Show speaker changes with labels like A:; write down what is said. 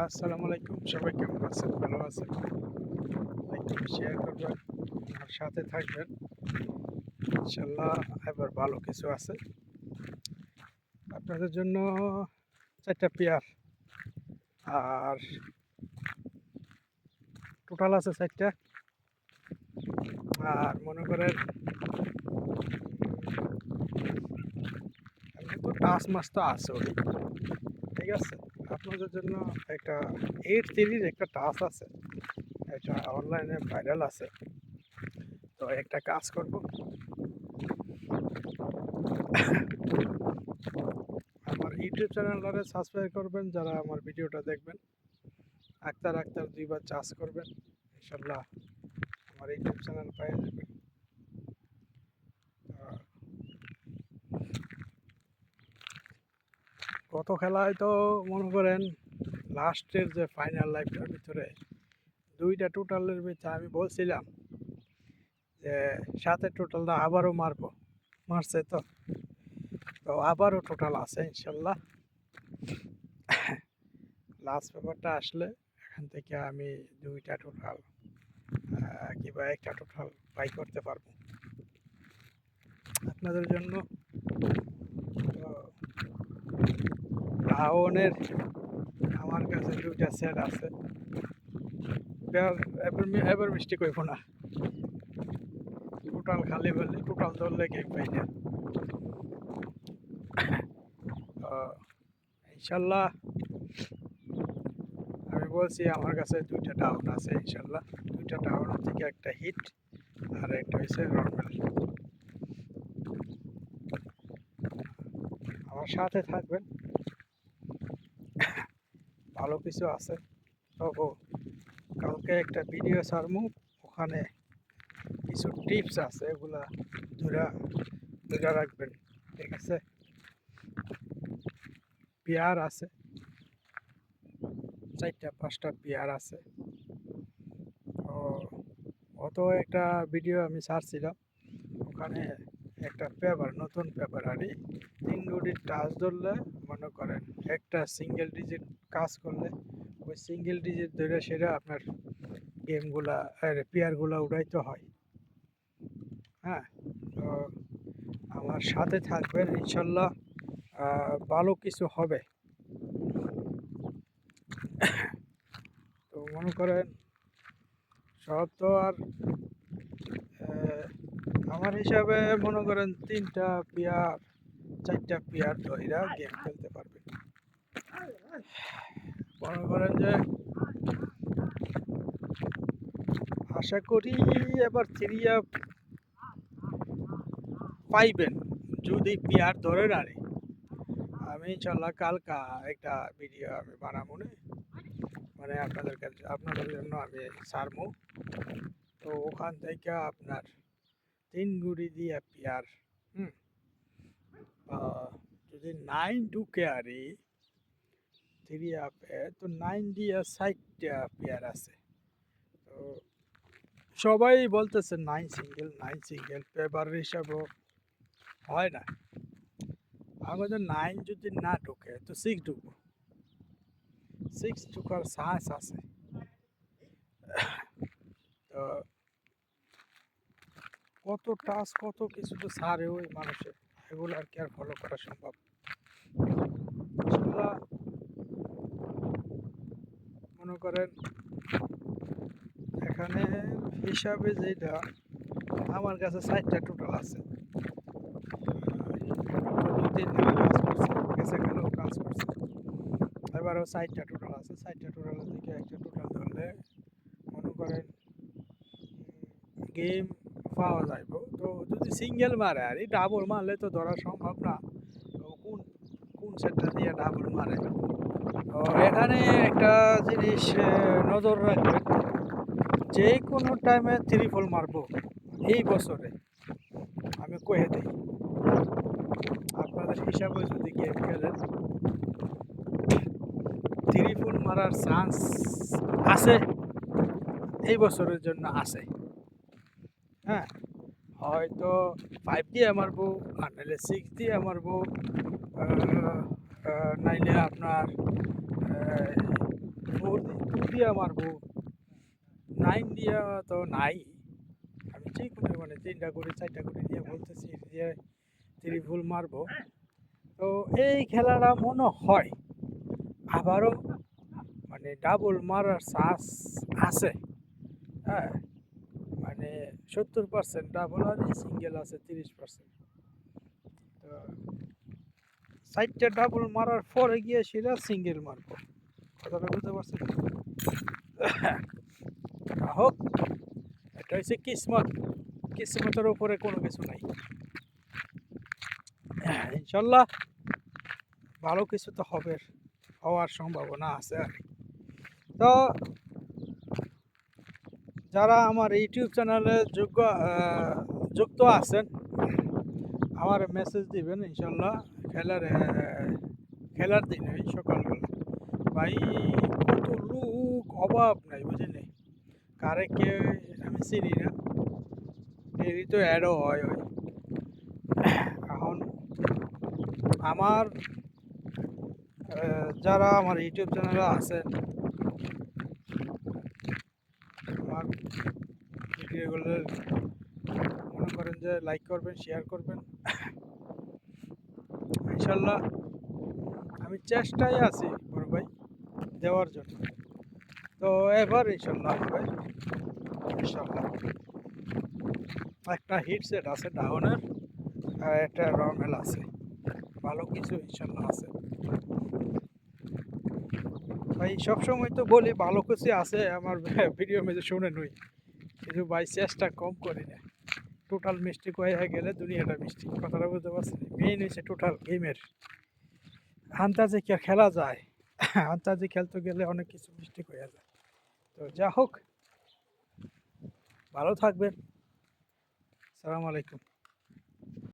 A: আসসালামু আলাইকুম। সবাই কেমন আছেন? ভালো আছেন? লাইক কমেন্ট শেয়ার করবেন আর সাথে থাকবেন। ইনশাআল্লাহ এবার ভালো কিছু আছে। আপনাদের জন্য ৪ টা পেয়ার আর টোটাল আছে ৪ টা। আর মনে করেন এমনি তো টাস মাছ তো আছেই। ঠিক আছে? আপনাদের জন্য একটা 8 সিরিজ একটা টাস আছে। এটা অনলাইনে ভাইরাল আছে। তো একটা কাজ করব। আমার ইউটিউব চ্যানেলটারে সাবস্ক্রাইব করবেন যারা আমার ভিডিওটা দেখবেন। আক্তার ২ বার চার্জ করবেন। ইনশাল্লাহ আমার ইউটিউব চ্যানেল পেয়ে যাবেন। গত খেলায় তো মনে করেন লাস্টের যে ফাইনাল লাইফটার ভিতরে 2টা টোটালের ভিতরে আমি বলছিলাম যে সাথে টোটালটা আবারও মারবো। মারছে তো তো আবারও টোটাল আছে ইনশাল্লাহ। লাস্ট পেপারটা আসলে এখান থেকে আমি 2টা টোটাল কিংবা একটা টোটাল বাই করতে পারবো আপনাদের জন্য। রাওনের আমার কাছে 2টা সেট আছে। এবার মিষ্টি কইব না, টোটাল খালি বললে টোটাল ধরলে গেম পাই না। ইনশাল্লাহ আমি বলছি আমার কাছে 2টা ডাউন আছে ইনশাল্লাহ। 2টা ডাউন থেকে একটা হিট আর একটা হচ্ছে নর্মাল। আমার সাথে থাকবেন, ভালো কিছু আছে। তবু কালকে একটা ভিডিও ছাড়মু, ওখানে কিছু টিপস আছে, এগুলা ধরে ধরে রাখবেন। ঠিক আছে? পেয়ার আছে 4টা 5টা পেয়ার আছে। অত একটা ভিডিও আমি ছাড়ছিলাম, ওখানে একটা পেপার নতুন পেপার আনি 3 গুটির টাচ ধরলে মনে করেন একটা সিঙ্গেল ডিজিট কাজ করলে ওই সিঙ্গেল ডিজিট ধরে সেটা আপনার গেমগুলা পেয়ারগুলা উঠাইতে হয়। হ্যাঁ, তো আমার সাথে থাকবেন ইনশাল্লাহ, ভালো কিছু হবে। তো মনে করেন সব তো আর আমার হিসাবে মনে করেন 3টা পেয়ার 4টা পেয়ার ধইরা গেম খেলতে পারবেন। মনে করেন যে আশা করি এবার 3 পাইবেন যদি পেয়ার ধরে রাখে। আমি ইনশাল্লাহ কালকা একটা ভিডিও আমি বানাবো না, মানে আপনাদের জন্য আমি ছাড়বো। তো ওখান থেকে আপনার 3 গুড়ি দিয়ে পেয়ার যদি 9 ঢুকে আরে 3 আপে তো 9 দিয়ে 60টা পেয়ার আছে। তো সবাই বলতেছে 9 সিঙ্গেল পেপার হিসাবেও হয় না। আমাদের 9 যদি না ঢুকে তো 6 ঢুকবো, 6 ঢুকার চান্স আছে। তো কত টাচ কত কিছু তো ছাড়ে ওই মানুষের, এগুলো আর কি আর ফলো করা সম্ভব? মনে করেন এখানে হিসাবে যেটা আমার কাছে 4টা টোটাল আছে। কাজ করছে এবারও 4টা টোটাল আছে। 4টা টোটালের থেকে একটা টোটাল ধরলে মনে করেন গেম পাওয়া যাইব। তো যদি সিঙ্গেল মারে আর এই ডাবল মারলে তো ধরা সম্ভব না। তো কোন কোন সেটটা দিয়ে ডাবল মারে, তো এখানে একটা জিনিস নজর রাখবেন, যে কোনো টাইমে 3 মারবো এই বছরে আমি কয়ে দিই। আপনাদের হিসাবে যদি গেম খেলেন 3 মারার চান্স আছে, এই বছরের জন্য আছে। হ্যাঁ, হয়তো 5 দিয়ে মারবো, আর নাহলে 6 দিয়ে মারবো, নাইলে আপনার টু দিয়া মারবো, 9 দিয়া তো নাই। আমি যে কোনো মানে 3টা করে 4টা করে দিয়ে বলতেছি যে ত্রিভুল মারবো। তো এই খেলাটা মনে হয় আবারও মানে ডাবল মারার চান্স আছে। হ্যাঁ, মানে 70% ডাবল আর সিঙ্গেল আছে 30%। তো 4টা ডাবল মারার পরে গিয়ে সেটা সিঙ্গেল মারবো। কথাটা বুঝতে পারছেন? হোক, এটা হচ্ছে কিসমত, কিসমতের উপরে কোনো কিছু নাই। ইনশাল্লাহ ভালো কিছু তো হবে, হওয়ার সম্ভাবনা আছে আর কি। তো যারা আমার ইউটিউব চ্যানেলে যুক্ত আছেন, আমার মেসেজ দিবেন ইনশাল্লাহ। খেলার দিনে সকালবেলা ভাই কত লোক, অভাব নাই বুঝলি, কারে কে আমি চিনি না, এরই তো অ্যাডও হয় ওই। এখন আমার যারা আমার ইউটিউব চ্যানেলে আছেন, আমার ভিডিওগুলো মনে করেন যে লাইক করবেন, শেয়ার করবেন। ইনশাল্লাহ আমি চেষ্টায় আছি বড় ভাই দেওয়ার জন্য। তো এবার ইনশাল্লাহ হবে, ইনশাল্লাহ। একটা হিট সেট আছে ডাউনের, আর একটা নর্মাল আছে, ভালো কিছু ইনশাল্লাহ আছে ভাই। সবসময় তো বলি ভালো কিছু আছে আমার ভিডিও মেঝে শুনে নই, কিন্তু ভাই চেষ্টা কম করি না। টোটাল মিস্টেক হয়ে গেলে দুনিয়াটা মিস্টেক, কথাটা বুঝতে পারছেন? মেইন হচ্ছে টোটাল গেমের আন্দাজে কি আর খেলা যায়? আন্দাজে খেলতে গেলে অনেক কিছু মিস্টেক হয়ে যায়। তো যা হোক, ভালো থাকবেন। আসসালামু আলাইকুম।